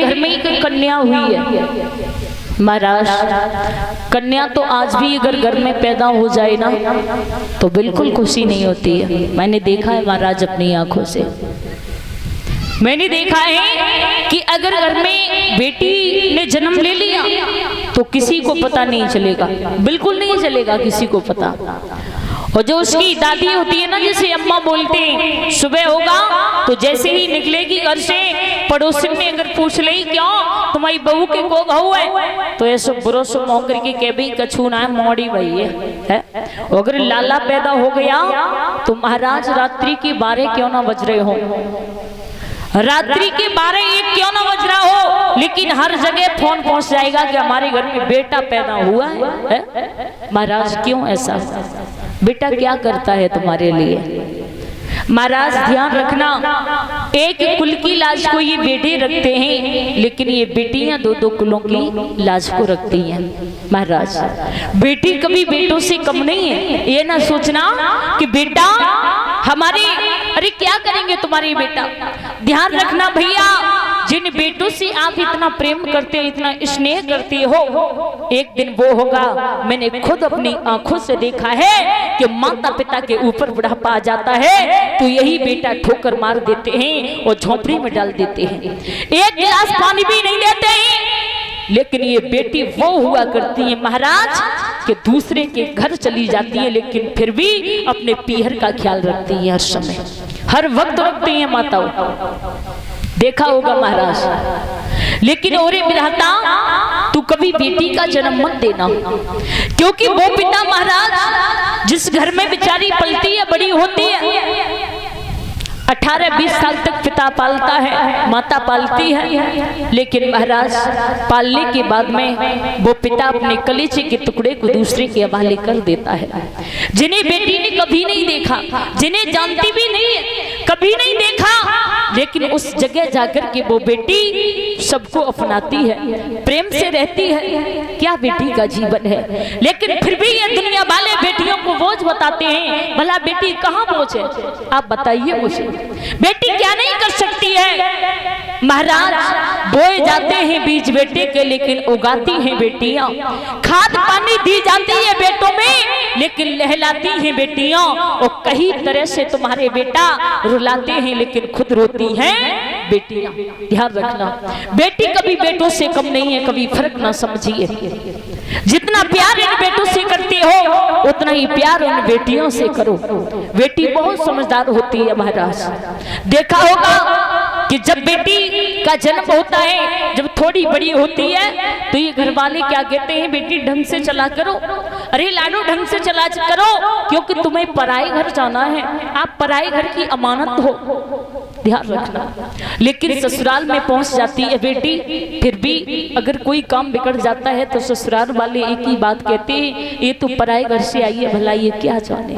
घर में एक कन्या हुई है महाराज। कन्या तो आज भी अगर घर में पैदा हो जाए ना तो बिल्कुल खुशी नहीं होती है। मैंने देखा है महाराज अपनी आंखों से। मैंने देखा है कि अगर घर में बेटी ने जन्म ले लिया तो किसी को पता नहीं चलेगा, बिल्कुल नहीं चलेगा किसी को पता। और जो उसकी दादी होती है ना, जैसे अम्मा बोलते हैं, सुबह होगा तो जैसे ही निकलेगी घर से, पड़ोसी ने अगर पूछ ली क्यों तुम्हारी बहू के को बहू है, तो ऐसे भरोसा मोह करके कह भी कछू ना है मोड़ी वही है। अगर लाला पैदा हो गया तो महाराज रात्रि के 12 क्यों ना बज रहे हो, रात्रि के 12-1 क्यों ना बज रहा हो, लेकिन हर जगह फोन पहुंच जाएगा कि हमारे घर में बेटा पैदा हुआ है। महाराज क्यों ऐसा? बेटा क्या करता है तुम्हारे लिए? महाराज ध्यान रखना, एक कुल की लाज को ये बेटे रखते हैं, लेकिन ये बेटियां 2-2 कुलों की लाज को रखती हैं। महाराज बेटी कभी बेटों से कम नहीं है। ये ना सोचना कि बेटा हमारे, अरे क्या करेंगे तुम्हारे बेटा। ध्यान रखना भैया, जिन बेटों से आप इतना प्रेम करते, इतना स्नेह करते हो, एक दिन वो होगा। मैंने खुद अपनी आंखों से देखा है कि माता पिता के ऊपर बुढ़ापा आ जाता है तो यही बेटा ठोकर मार देते हैं और झोपड़ी में डाल देते हैं, एक गिलास पानी भी नहीं देते हैं। लेकिन ये बेटी वो हुआ करती है महाराज कि दूसरे के घर चली जाती है, लेकिन फिर भी अपने पीहर का ख्याल रखती है, हर समय हर वक्त रखती है माताओं। देखा होगा महाराज। लेकिन ओरे विधाता, तू कभी बेटी का जन्म मत देना, क्योंकि वो पिता महाराज जिस घर में बेचारी पलती है, बड़ी होती है, 18-20 साल तक पिता पालता है, माता पालती है, लेकिन महाराज पालने के बाद में वो पिता अपने कलेजे के टुकड़े को दूसरे के हवाले कर देता है। जिन्हें बेटी ने कभी नहीं देखा, जिन्हें जानती भी नहीं है, कभी नहीं देखा, लेकिन उस जगह जाकर के वो बेटी सबको अपनाती है, प्रेम से रहती है। क्या बेटी का जीवन है। लेकिन फिर भी ये दुनिया वाले बेटियों को बोझ बताते हैं। भला बेटी कहाँ बोझ है? आप बताइए मुझे, बेटी क्या नहीं कर सकती है? महाराज बोए जाते हैं बीज बेटे के, लेकिन उगाती हैं बेटियां। खाद पानी दी जाती है बेटों में, लेकिन लहलाती हैं बेटियां। और कई तरह से तुम्हारे बेटा रुलाते हैं, लेकिन खुद रोती हैं बेटियां। ध्यान रखना, बेटी कभी बेटों से कम नहीं है, कभी फर्क ना समझिए। जितना प्यार इन बेटों से करते हो उतना ही प्यार उन बेटियों से करो। बेटी बहुत समझदार होती है महाराज। देखा होगा कि जब बेटी का जन्म होता है, जब थोड़ी बड़ी होती है, तो ये घर वाले क्या कहते हैं, बेटी ढंग से चला करो, अरे लाडो ढंग से चला करो, क्योंकि तुम्हें पराए घर जाना है, आप पराए घर की अमानत हो। ध्यान रखना। लेकिन ससुराल में पहुंच जाती है बेटी, फिर भी अगर कोई काम बिगड़ जाता है तो ससुराल वाले एक ही बात कहते हैं, ये तो पराए घर से आई है, भला ये क्या जाने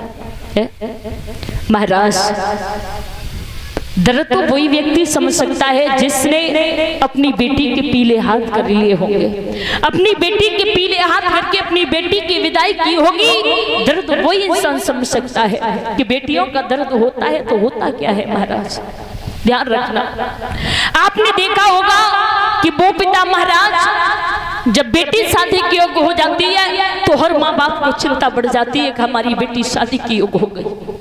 है। महाराज दर्द तो वही व्यक्ति समझ सकता है जिसने अपनी बेटी के पीले हाथ कर लिए होंगे, अपनी बेटी के पीले हाथ करके अपनी बेटी की विदाई की होगी। दर्द वही इंसान समझ सकता है कि बेटियों का दर्द होता है तो होता क्या है महाराज। ध्यान रखना, आपने देखा होगा कि वो पिता महाराज जब बेटी शादी के योग्य हो जाती है तो हर माँ बाप को चिंता बढ़ जाती है कि हमारी बेटी शादी के योग्य हो गई।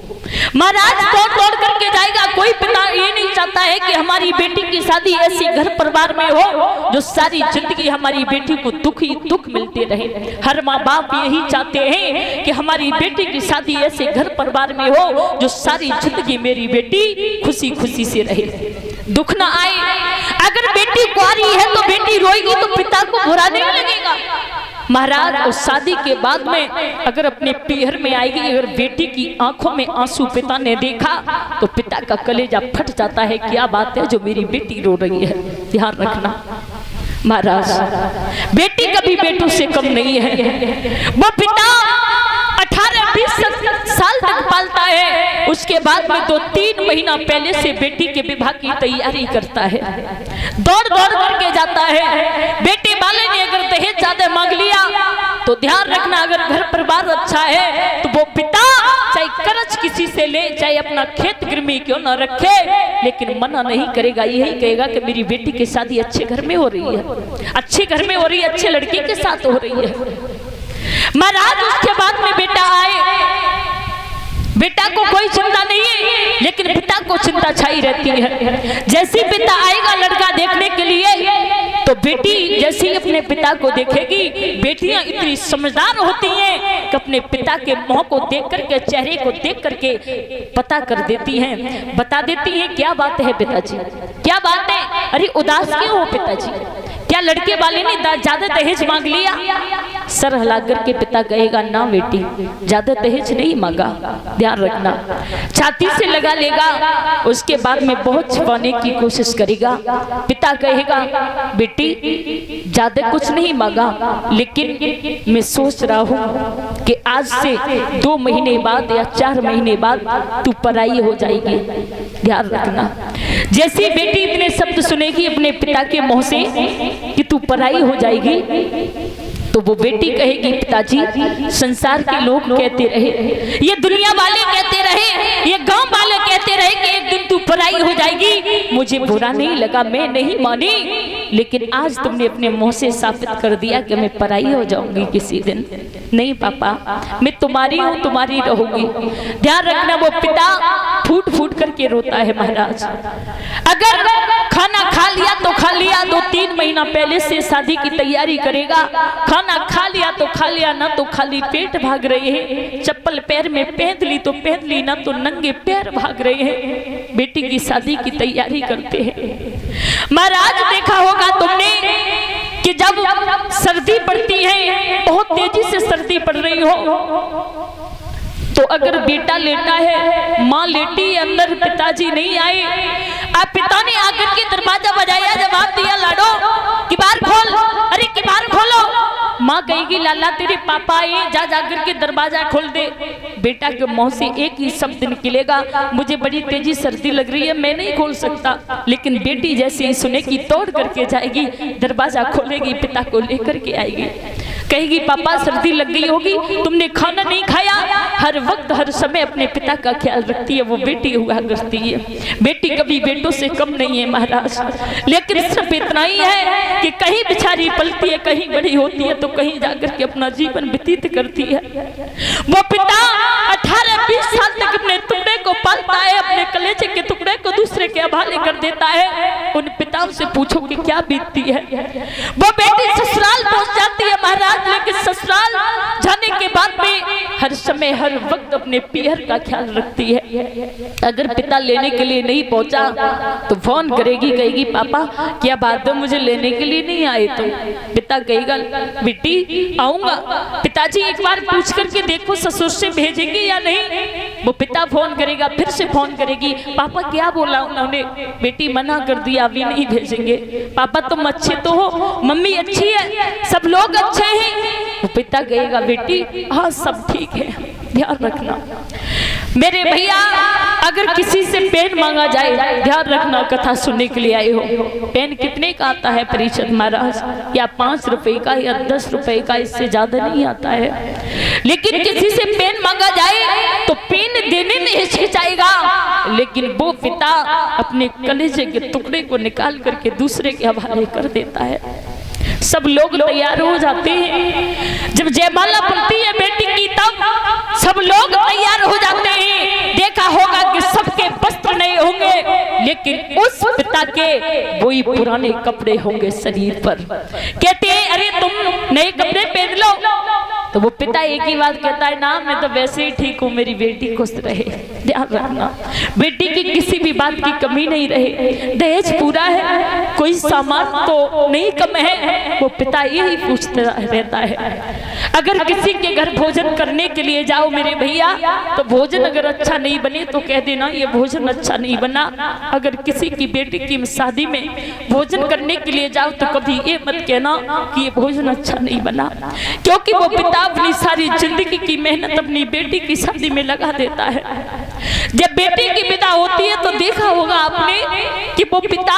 महाराज दौड़ करके जाएगा। कोई पिता ये नहीं चाहता है कि हमारी बेटी की शादी ऐसी घर परिवार में हो जो सारी जिंदगी हमारी बेटी को दुख ही दुख मिलते रहे। हर माँ बाप यही चाहते हैं कि हमारी बेटी की शादी ऐसे घर परिवार में हो जो सारी जिंदगी मेरी बेटी खुशी खुशी से रहे, दुख ना आए। अगर बेटी कुंवारी है तो बेटी रोएगी तो पिता को बुरा नहीं लगेगा। महाराज उस शादी के बाद में अगर अपने पीहर में आएगी, अगर बेटी की आंखों में आंसू पिता ने देखा तो पिता का कलेजा फट जाता है। क्या बात है जो मेरी बेटी रो रही है। ध्यान रखना महाराज, बेटी कभी बेटों से कम नहीं है। वो पिता 18-20 साल तक पालता है, उसके बाद में 2-3 महीना पहले से बेटी के विवाह की तैयारी करता है, दौड़ दौड़ करके जाता है। बेटे वाले ने अगर दहेज ज्यादा मांग लिया तो ध्यान रखना, अगर घर परिवार अच्छा है तो वो पिता चाहे कर्ज किसी किसी से ले, चाहे अपना खेत गिरवी क्यों ना रखे, लेकिन मना नहीं करेगा। यही कहेगा कि मेरी बेटी की शादी अच्छे घर में हो रही है, अच्छे घर में हो रही है, अच्छे लड़के के साथ हो रही है। महाराज उसके बाद में बेटा आए, बेटा को कोई चिंता नहीं है, लेकिन पिता को चिंता छाई रहती है। जैसे पिता आएगा लड़का देखने के लिए, तो बेटी जैसे ही अपने पिता को देखेगी, बेटियां इतनी समझदार होती हैं कि अपने पिता के मुंह को देख करके, चेहरे को देख करके पता कर देती हैं, बता देती हैं क्या बात है पिताजी, क्या बात है, अरे उदास क्यों हो पिताजी, क्या लड़के वाले ने ज्यादा दहेज मांग लिया? सर हिला करके पिता कहेगा ना बेटी, ज्यादा दहेज नहीं मांगा, ध्यान रखना। छाती से लगा लेगा, उसके बाद में बहुत छिपाने की कोशिश करेगा। पिता कहेगा बेटी ज्यादा कुछ नहीं मांगा, लेकिन मैं सोच रहा हूँ कि आज से 2 महीने बाद या 4 महीने बाद तू पराई हो जाएगी, ध्यान रखना। जैसी बेटी इतने शब्द सुनेगी अपने पिता के मुंह से कि तू पराई हो जाएगी, तो वो बेटी कहेगी पिताजी संसार के लोग कहते रहे, ये दुनिया वाले कहते रहे, ये गांव वाले कहते रहे कि एक दिन तू पराई हो जाएगी, मुझे बुरा नहीं लगा, मैं नहीं मानी, लेकिन आज तुमने अपने मुंह से साबित कर दिया कि मैं पराई हो जाऊंगी किसी दिन। नहीं पापा, मैं तुम्हारी हूँ, तुम्हारी रहूंगी। ध्यान रखना, वो पिता फूट फूट करके रोता है महाराज। अगर खाना खा लिया तो खा लिया, 2-3 महीना पहले से शादी की तैयारी करेगा। खाना खा लिया तो खा लिया, ना तो खाली पेट भाग रहे हैं, चप्पल पैर में पहन ली तो पहन ली, ना तो नंगे पैर भाग रहे हैं, बेटी की शादी की तैयारी करते हैं। महाराज देखा होगा तुमने कि जब सर्दी पड़ती है, बहुत तेजी से सर्दी पड़ रही हो, तो अगर बेटा लेटा है, माँ लेटी अंदर, पिताजी नहीं आए, अब पिता ने आकर के दरवाजा बजाया, जवाब दिया लाडो कि बाहर खोल, अरे कि बाहर खोलो। माँ कहेगी लाला तेरे पापा आए, जा जाकर के दरवाजा खोल दे। बेटा के मुंह से एक ही शब्द निकलेगा, मुझे बड़ी तेजी सर्दी लग रही है, मैं नहीं खोल सकता। लेकिन बेटी जैसे ही सुनेगी तोड़ करके जाएगी, दरवाजा खोलेगी, पिता को लेकर के आएगी, कहेगी पापा सर्दी लग गई होगी, तुमने खाना नहीं खाया। हर वक्त हर समय अपने पिता का ख्याल रखती है वो बेटी हुआ करती है। बेटी कभी बेटों से कम नहीं है महाराज, लेकिन सिर्फ इतना ही है कि कहीं बेचारी पलती है, कहीं बड़ी होती है, तो कहीं जाकर के अपना जीवन व्यतीत करती है। वो पिता 18-20 साल तक अपने टुकड़े को पालता है, अपने कलेजे के टुकड़े को दूसरे के हवाले कर देता है। उन पिताओं से पूछो कि क्या बीतती है। वो बेटी ससुराल पहुंच जाती है महाराज, लेकिन ससुराल जाने के बाद में हर समय हर वक्त अपने पीहर का ख्याल रखती है। अगर पिता लेने के लिए नहीं पहुंचा तो फोन करेगी, कहेगी पापा क्या बात है, मुझे लेने के लिए नहीं आए? तो पिता कहेगा बेटी आऊंगा। पिताजी एक बार पूछ करके देखो ससुर से भेजेंगे या नहीं। वो पिता फोन करेगा, फिर से फोन करेगी, पापा क्या बोला उन्होंने? बेटी मना कर दिया, अभी नहीं भेजेंगे। पापा तुम अच्छे तो हो, मम्मी अच्छी है, सब लोग अच्छे हैं। वो पिता कहेगा बेटी हाँ सब ठीक है, ध्यान रखना। मेरे भैया अगर किसी से पेन मांगा जाए, ध्यान रखना, कथा सुनने के लिए आए हो, पेन कितने का आता है परिषद महाराज? या 5 रुपए का या 10 रुपए का, इससे ज्यादा नहीं आता है। लेकिन किसी से पेन मांगा जाए तो पेन देने में हिचकिचाएगा, लेकिन वो पिता अपने कलेजे के टुकड़े को निकाल करके दूसरे के हवाले कर देता है। सब लोग तैयार हो जाते हैं, जब जयमाला पड़ती है बेटी की तब सब लोग तैयार हो जाते हैं। देखा होगा कि सबके वस्त्र नए होंगे, लेकिन उस पिता के वही पुराने कपड़े होंगे शरीर पर। कहते हैं अरे तुम नए कपड़े पहन लो, तो वो पिता एक ही बात कहता है ना मैं तो वैसे ही ठीक हूँ, मेरी बेटी खुश रहे। ध्यान रखना, बेटी की किसी भी बात की कमी नहीं रहे। दहेज पूरा है, कोई सामान तो नहीं कम है, वो पिता यही पूछता रहता है। अगर किसी के घर भोजन करने के लिए जाओ मेरे भैया, तो भोजन अगर अच्छा नहीं बने तो कह देना ये भोजन अच्छा नहीं बना। अगर किसी की बेटी की शादी में भोजन करने के लिए जाओ तो कभी ये मत कहना कि ये भोजन अच्छा नहीं बना, क्योंकि वो पिता अपनी सारी जिंदगी की मेहनत अपनी बेटी की शादी में लगा देता है। जब बेटी की विदा होती है तो देखा होगा आपने कि वो पिता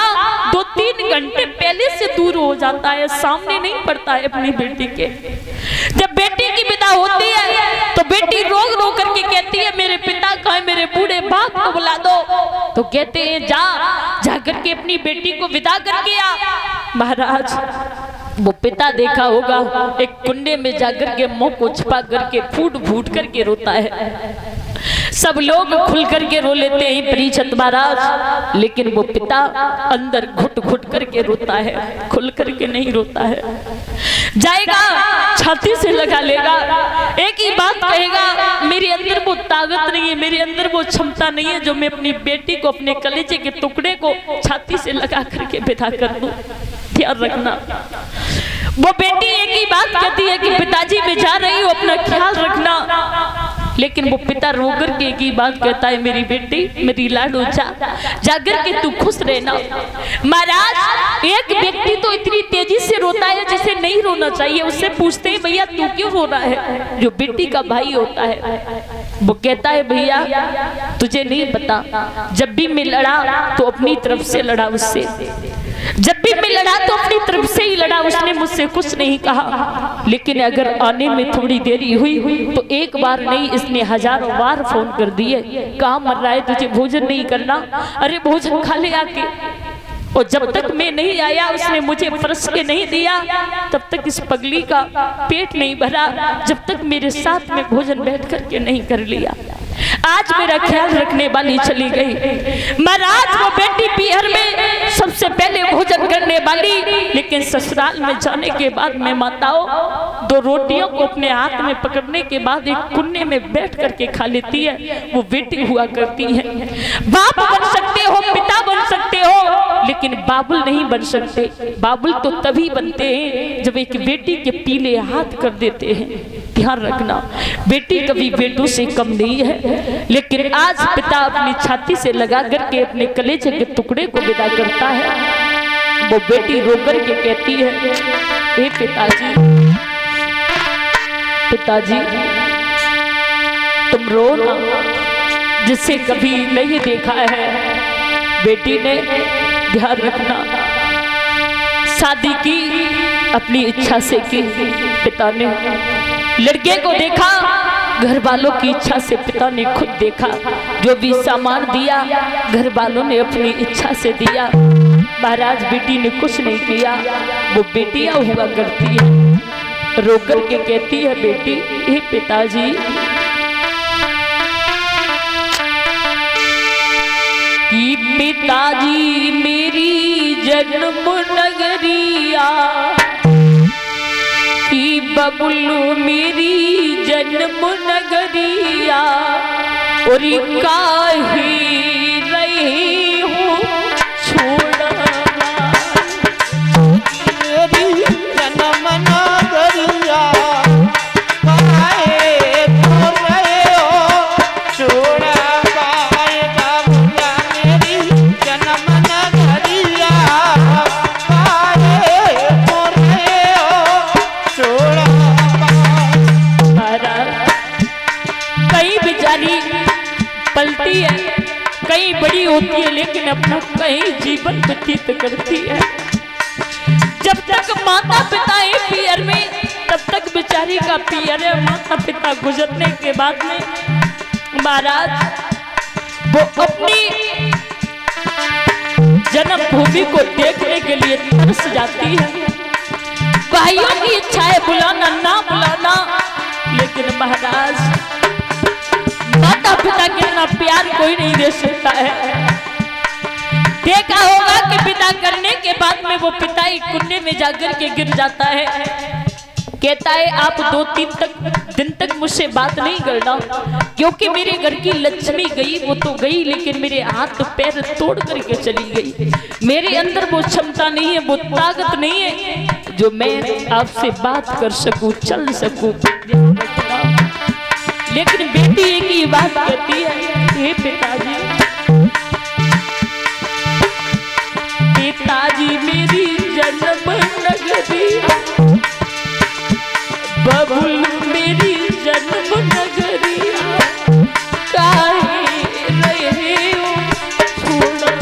2-3 घंटे पहले से दूर हो जाता है, सामने नहीं पड़ता है अपनी बेटी के। जब बेटी की विदा होती है तो बेटी रो रो करके कहती है मेरे पिता कहाँ है, मेरे बूढ़े बाप को बुला दो। तो कहते हैं जा करके अपनी बेटी को विदा करके आ। महाराज वो पिता देखा होगा एक कुंडे में जाकर के मुंह को छिपा करके फूट फूट करके रोता है। सब लोग खुल करके रो लेते हैं परीक्षित महाराज, लेकिन वो पिता अंदर घुट घुट करके रोता है, खुल करके नहीं रोता है। जाएगा छाती से लगा लेगा, एक ही बात कहेगा मेरे अंदर वो ताकत नहीं है, मेरे अंदर वो क्षमता नहीं है जो मैं अपनी बेटी को अपने कलेजे के टुकड़े को छाती से लगा करके विदा कर दूं। ध्यान रखना, वो बेटी एक ही बात कहती है कि पिताजी मैं जा रही हूँ, अपना ख्याल रखना। लेकिन वो पिता रोकर के एक ही बात कहता है मेरी बेटी मेरी लाडो जाकर के तू खुश रहना। महाराज एक व्यक्ति तो इतनी तेजी से रोता है जिसे नहीं रोना चाहिए, उससे पूछते हैं भैया तू क्यों रो रहा है, जो बेटी का भाई होता है। वो कहता है भैया तुझे नहीं पता, जब भी मैं लड़ा तो अपनी तरफ से लड़ा उससे, जब भी मैं लड़ा तो अपनी तरफ से ही लड़ा, उसने मुझसे कुछ नहीं कहा। लेकिन अगर आने में थोड़ी देरी हुई तो एक बार नहीं इसने हजारों बार फोन कर दिए, कहाँ मर रहा है, तुझे भोजन नहीं करना, अरे भोजन खा ले आके। और जब तक मैं नहीं आया उसने मुझे परस के नहीं दिया, तब तक इस पगली का पेट नहीं भरा, जब तक मेरे साथ में भोजन बैठ करके नहीं कर लिया। आज मेरा ख्याल रखने वाली चली गई। महाराज वो बेटी पीहर में सबसे पहले भोजन करने वाली, लेकिन ससुराल में जाने के बाद में माताओं दो रोटियों को अपने हाथ में पकड़ने के बाद एक कुन्ने में बैठ करके खा लेती है, वो बेटी हुआ करती है। बाप बन सकते हो, पिता बन सकते हो, लेकिन बाबुल नहीं बन सकते। बाबुल तो तभी बनते हैं जब एक बेटी के पीले हाथ कर देते हैं। ध्यान रखना, बेटी कभी बेटों से कम नहीं है, लेकिन आज पिता अपनी छाती से लगा करके अपने कलेजे के टुकड़े को विदा करता है। वो बेटी रोकर के कहती है हे पिताजी, पिताजी तुम रो ना, जिसे कभी नहीं देखा है। बेटी ने ध्यान रखना शादी की अपनी इच्छा से की, पिता ने लड़के को देखा घर वालों की इच्छा से, पिता ने खुद देखा, जो भी सामान दिया घर वालों ने अपनी इच्छा से दिया। महाराज बेटी ने कुछ नहीं किया, वो बेटियां हुआ करती है। रो कर के कहती है बेटी हे पिताजी, कि पिताजी मेरी जन्म नगरिया, कि बबुलू मेरी जन्म नगरिया, और काहे रही हूँ छोड़ा मेरी जन्म नगरिया, काहे तो रहे हो छोड़ा पाएगा भैया मेरी जन्म नगरिया, काहे तो रहे हो छोड़ा कई बेचारी पलती है, कई बड़ी होती है, लेकिन अपना कहीं जीवन व्यतीत करती है। जब तक माता पिता है पीयर में, तब तक बेचारी का पीयर है। माता पिता गुजरने के बाद में महाराज वो अपनी जन्मभूमि को देखने के लिए तरस जाती है। भाइयों की इच्छा है बुलाना ना बुलाना, लेकिन महाराज माता पिता के इतना प्यार कोई नहीं दे सकता है। देखा होगा कि पिता करने के बाद में वो पिता एक कुन्ने में जाकर के गिर जाता है, कहता है आप 2-3 दिन तक मुझसे बात नहीं करना, क्योंकि मेरे घर की लक्ष्मी गई वो तो गई, लेकिन मेरे हाथ पैर तोड़ करके चली गई। मेरे अंदर वो क्षमता नहीं है, वो ताकत नहीं है जो मैं आपसे बात कर सकूं, चल सकूं। लेकिन बेटी एक ही बात कहती है हे पिताजी, पिताजी मेरी जन्म नगरिया, बबुल मेरी जन्म नगरिया, काहे रहे हो छोड़ा,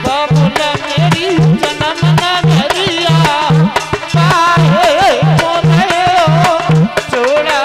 बबुल मेरी जन्म नगरिया, काहे तो रहे हो छोड़ा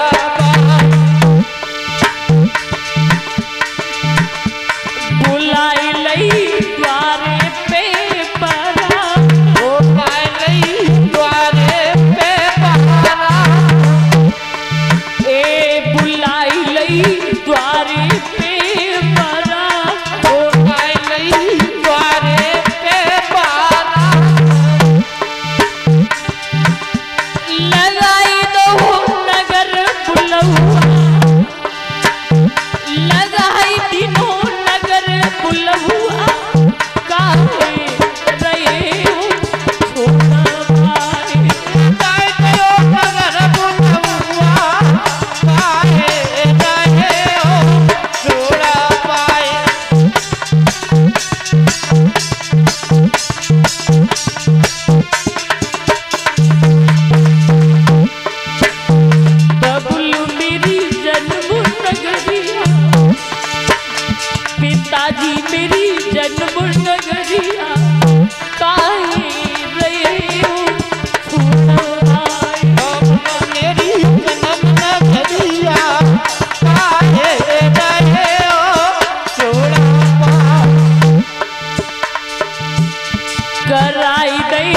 कराई दई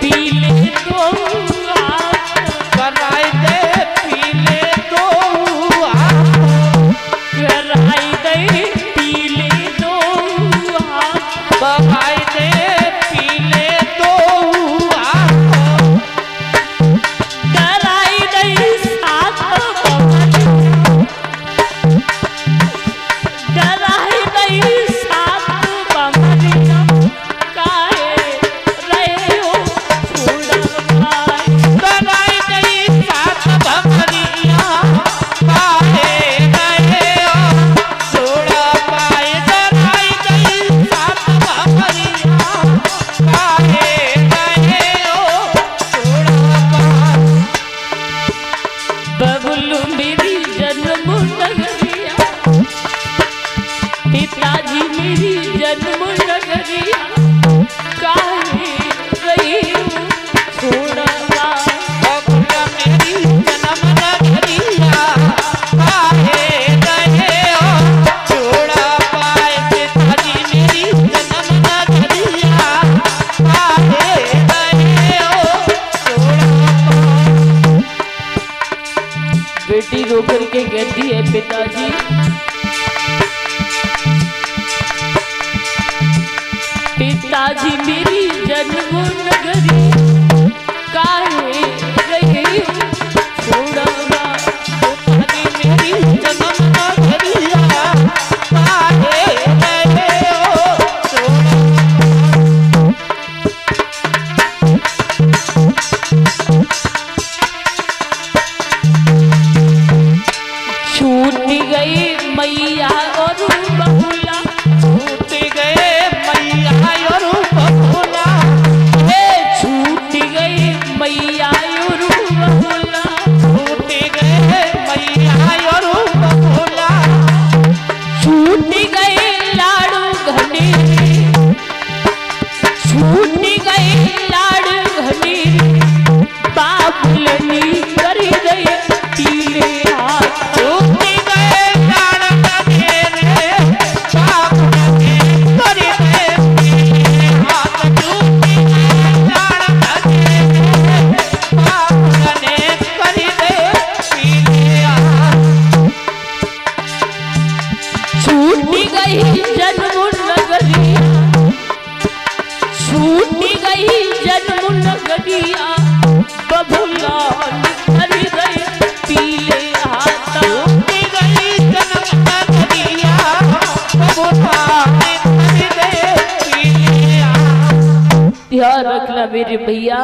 पीले तो कराई दे पीले दो कराई दई पीले तो कराई दे पीले दो कराई दई साथ कराई दई साथ बमरिया काहे रहे हो छुड़वाई कराई दे साथ भमरिया काहे रहे हो छोड़ा पाए कराई दे साथ भमरिया काहे रहे हो छोड़ा पाए बबलू मेरी जन्म नगरिया पिताजी मेरी जन्म नगरिया काहे रही हूँ छोड़वा बबुला मेरी जन्म नगरिया काहे रहे हो छोड़ा पाए पिताजी मेरी जन्म नगरिया काहे रहे हो छोड़ा पाए बेटी रो करके कहती है पिताजी पिताजी मेरी जन्म नगरी काहे रही हूँ छोड़वा पिताजी मेरी जन्म नगरिया काहे रहे हो छोड़ा छूट गई मैया और बहुला छूट गए मैया और बबुला छूट गई मैया और बहुला छूट गए मैया और बबुला छूट गए लाड़ू घने छूट गए लाड़ू घने बाबुलनी कर दे पीले हाथ छूट गए लाड़ लगे रे बाबू लगे कर दे पीले हाथ छूट गए लाड़ लगे रे बाबू लगे कर दे पीले हाथ छूट गई जन्म नगरिया छूट गई जन्म नगरिया बबुला कर दे पीले हाथ छूट गई जन्म नगरिया बबुला ने कर दे पीले हाथ ध्यान रखना मेरे भैया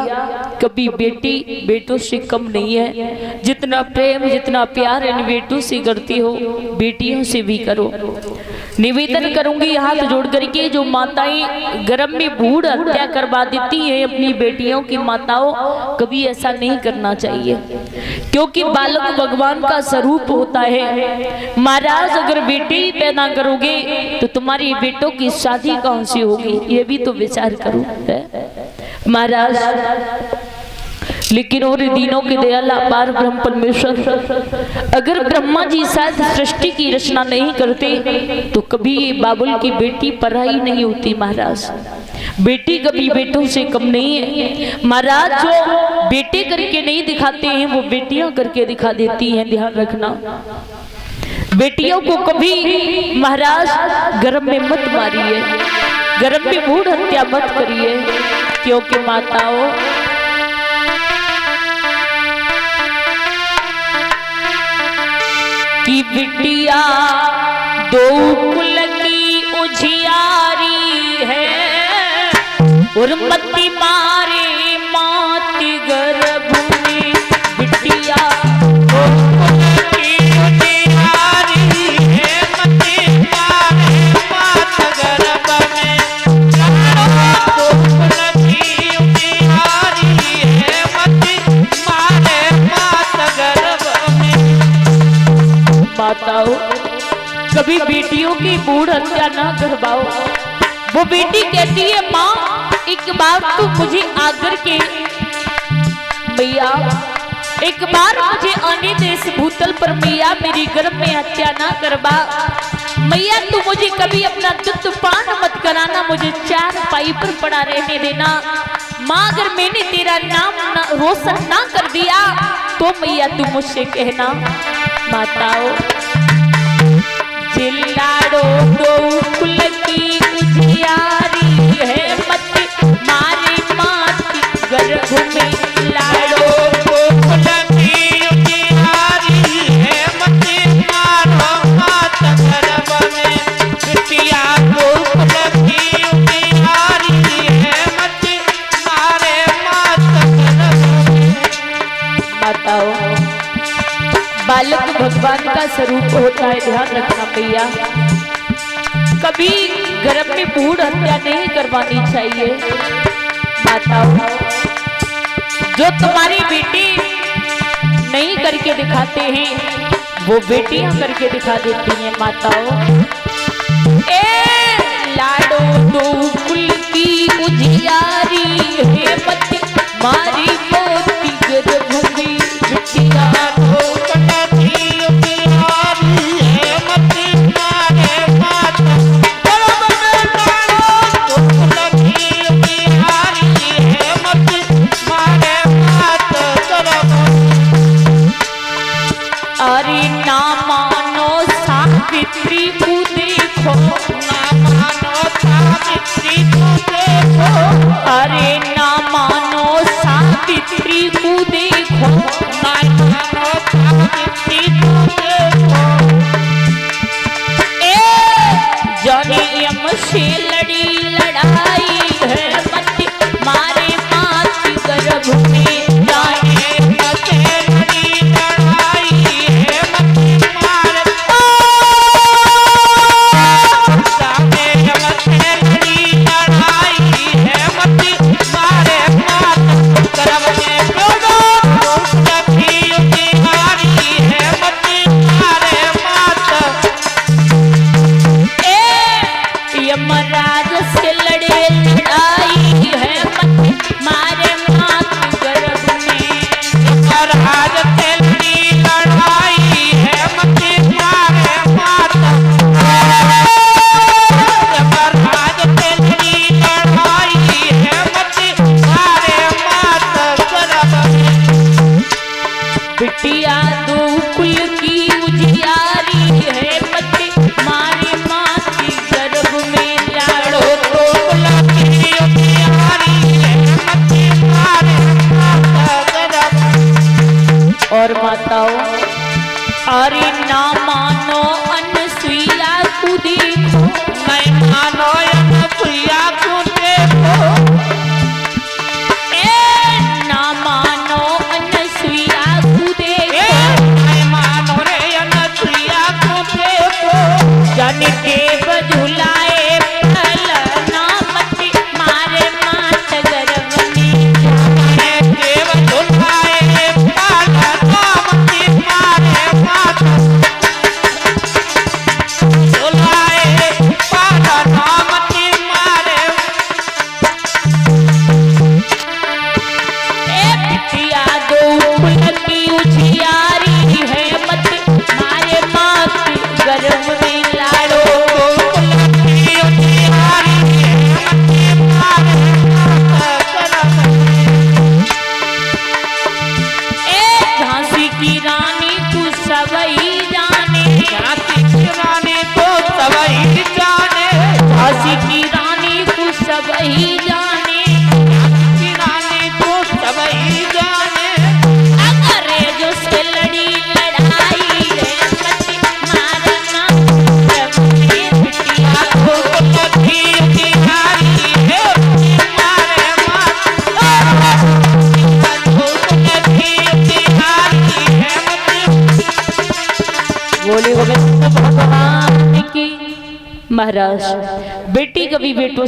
कभी बेटी बेटों से कम नहीं है जितना प्रेम जितना प्यार इन बेटों से करती हो बेटियों से भी करो निवेदन करूंगी हाथ जोड़ करके जो माताएं गर्भ में भ्रूण हत्या करवा देती हैं अपनी बेटियों की माताओं कभी ऐसा नहीं करना चाहिए क्योंकि बालक भगवान का स्वरूप होता है महाराज अगर बेटे ही पैदा करोगे तो तुम्हारी बेटों की शादी कहाँ से होगी ये भी तो विचार करो महाराज लेकिन और दीनों के दयाल अपार ब्रह्म परमेश्वर अगर ब्रह्मा जी शायद सृष्टि की रचना नहीं करते तो कभी ये बाबुल की बेटी पराई नहीं होती महाराज बेटी कभी बेटों से कम नहीं है महाराज जो बेटे करके नहीं दिखाते हैं वो बेटियां करके दिखा देती हैं ध्यान रखना बेटियों को कभी महाराज गर्भ में मत मारिए गर्भ में भ्रूण हत्या मत करिए क्योंकि माताओं की बिटिया दो कुल की उजियारी है और मती मारे माती गर्भ में बिटिया दो कुल की उजियारी है मती मारे मात गर्भ में दो कुल की उजियारी है मती मारे मात गर्भ में माताओं कभी बेटियों की भ्रूण हत्या ना करवाओ वो बेटी कहती है माँ एक बार तो मुझे आकर के मैया एक बार मुझे आने दे इस भूतल पर मैया मेरी गर्भ में हत्या ना करवा मैया तू मुझे कभी अपना दुग्ध पान मत कराना, मुझे चार पाई पर पड़ा रहने देना। माँ अगर मैंने तेरा नाम रोशन ना कर दिया तो मैया तू मुझसे कहना माताओ चिल्लाड़ो गोकुल की उजियारी है मत मारे माती गर्भ में लाड़ो गोकुल की उजियारी है मत मारो मात गर्भ में बिटिया। गोकुल की उजियारी है मत मारे मात गर्भ में। बताओ बालक भगवान का स्वरूप होता है, ध्यान रखना भैया। कभी गर्भ में भ्रूण हत्या नहीं करवानी चाहिए। बताओ जो तुम्हारी बेटी नहीं करके दिखाते हैं वो बेटियां करके दिखा देती हैं। माताओं ए लाडो दो कुल की उजियारी है मत मारी मोती गर्भ में बिटिया। अरे ना मानो सावित्री को देखो, ना मानो सावित्री को देखो, अरे ना मानो सावित्री को देखो, ना मानो सावित्री को देखो। जाने यम से लड़ी लड़ाई है मत मारे मात गर्भ में जाने यमराज से लड़े लड़ाई है मत मारे मात गर्भ में। यमराज से लड़ी लड़ाई है मत मारे मात। यमराज से लड़ी लड़ाई है मत मारे मात गर्भ में। बिटिया दो कुल की उजियारी है मत मारे मात गर्भ में लाड़ो। गोकुल की उजियारी है मत मारे मात गर्भ में। और माताओं अरे ना मानो अनसुईया को देखो, मैं मानो अनसुईया को देखो, ना मानो अनसुईया को देखो, मैं मानो रे अनसुईया को देखो। जन देव झुलाए फल ना मत मारे मात गर्भ में। मैं देव झुलाए फल ना मत मारे मात। झुलाए फल ना मत मारे। बिटिया दो कुल की उजियारी है मत मारे मात गर्भ में लाड़ो। गोकुल की उजियारी है मत मारे मात गर्भ में। झांसी की रानी को सबई जाने, झांसी की रानी को सबई जाने, झांसी की रानी को सबई जाने, झांसी की रानी को सबई जाने। अंग्रेजों से लड़ी लड़ाई है मत मारे मात गर्भ में। बिटिया गोकुल की उजियारी है मारे मात। गोकुल की उजियारी है बोले भगवान की। महाराज बेटी कभी बेटों